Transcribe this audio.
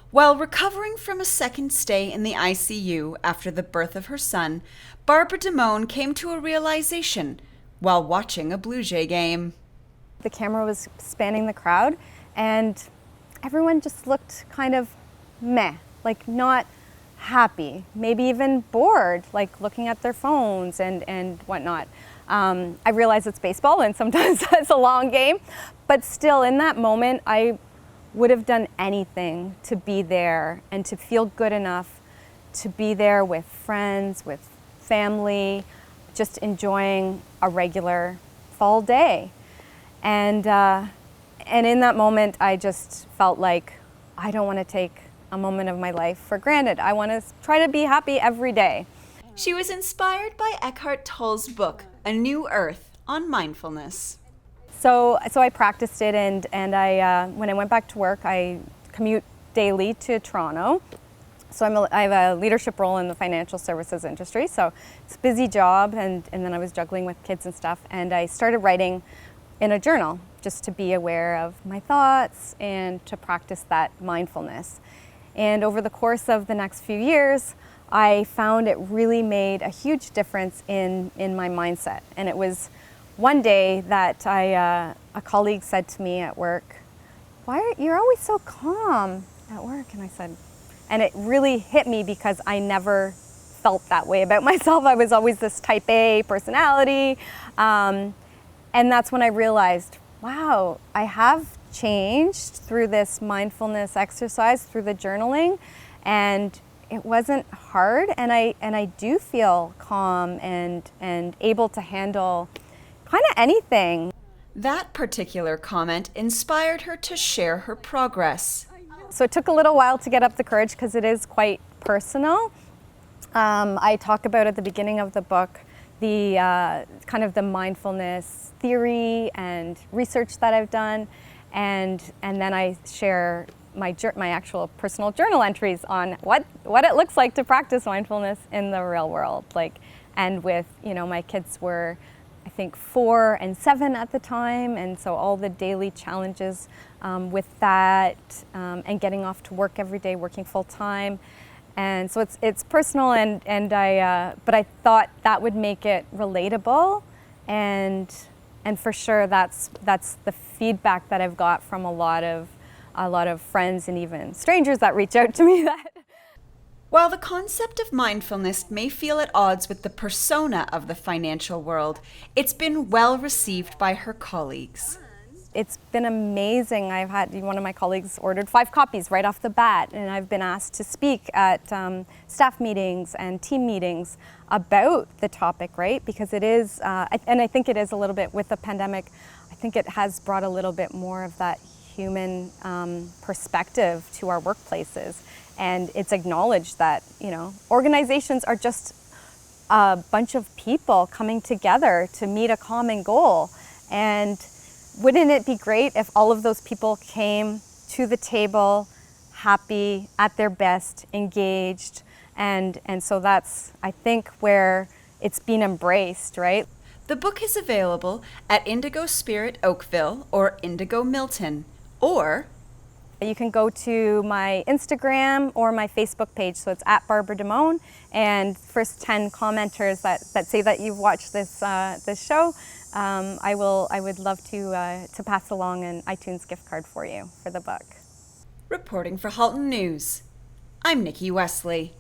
While recovering from a second stay in the ICU after the birth of her son, Barbara Damone came to a realization while watching a Blue Jay game. The camera was spanning the crowd and everyone just looked kind of meh, like not happy, maybe even bored, like looking at their phones and whatnot. I realize it's baseball and sometimes it's a long game, but still in that moment, I would have done anything to be there and to feel good enough to be there with friends, with family, just enjoying a regular fall day. And in that moment, I just felt like I don't want to take a moment of my life for granted. I want to try to be happy every day. She was inspired by Eckhart Tolle's book, A New Earth, on mindfulness. So I practiced it, and I when I went back to work, I commute daily to Toronto. So I have a leadership role in the financial services industry. So it's a busy job, and then I was juggling with kids and stuff, and I started writing in a journal just to be aware of my thoughts and to practice that mindfulness. And over the course of the next few years, I found it really made a huge difference in my mindset. And it was one day that a colleague said to me at work, you're always so calm at work? And I said, and it really hit me because I never felt that way about myself. I was always this type A personality. And that's when I realized, wow, I have changed through this mindfulness exercise, through the journaling, and it wasn't hard. And I do feel calm and able to handle kind of anything. That particular comment inspired her to share her progress. So it took a little while to get up the courage because it is quite personal. I talk about at the beginning of the book the kind of the mindfulness theory and research that I've done, and then I share my actual personal journal entries on what it looks like to practice mindfulness in the real world. And with, my kids were, I think, 4 and 7 at the time, and so all the daily challenges with that, and getting off to work every day, working full time. And so it's personal, but I thought that would make it relatable, and for sure that's the feedback that I've got from a lot of friends and even strangers that reach out to me. While the concept of mindfulness may feel at odds with the persona of the financial world, it's been well received by her colleagues. It's been amazing. I've had one of my colleagues ordered 5 copies right off the bat, and I've been asked to speak at staff meetings and team meetings about the topic, right? Because it is, and I think it is a little bit with the pandemic, I think it has brought a little bit more of that human perspective to our workplaces. And it's acknowledged that, organizations are just a bunch of people coming together to meet a common goal. And wouldn't it be great if all of those people came to the table happy, at their best, engaged? And so that's, I think, where it's been embraced, right? The book is available at Indigo Spirit Oakville or Indigo Milton, or you can go to my Instagram or my Facebook page, so it's at Barbara Damone, and first 10 commenters that say that you've watched this show, I would love to pass along an iTunes gift card for you for the book. Reporting for Halton News, I'm Nikki Wesley.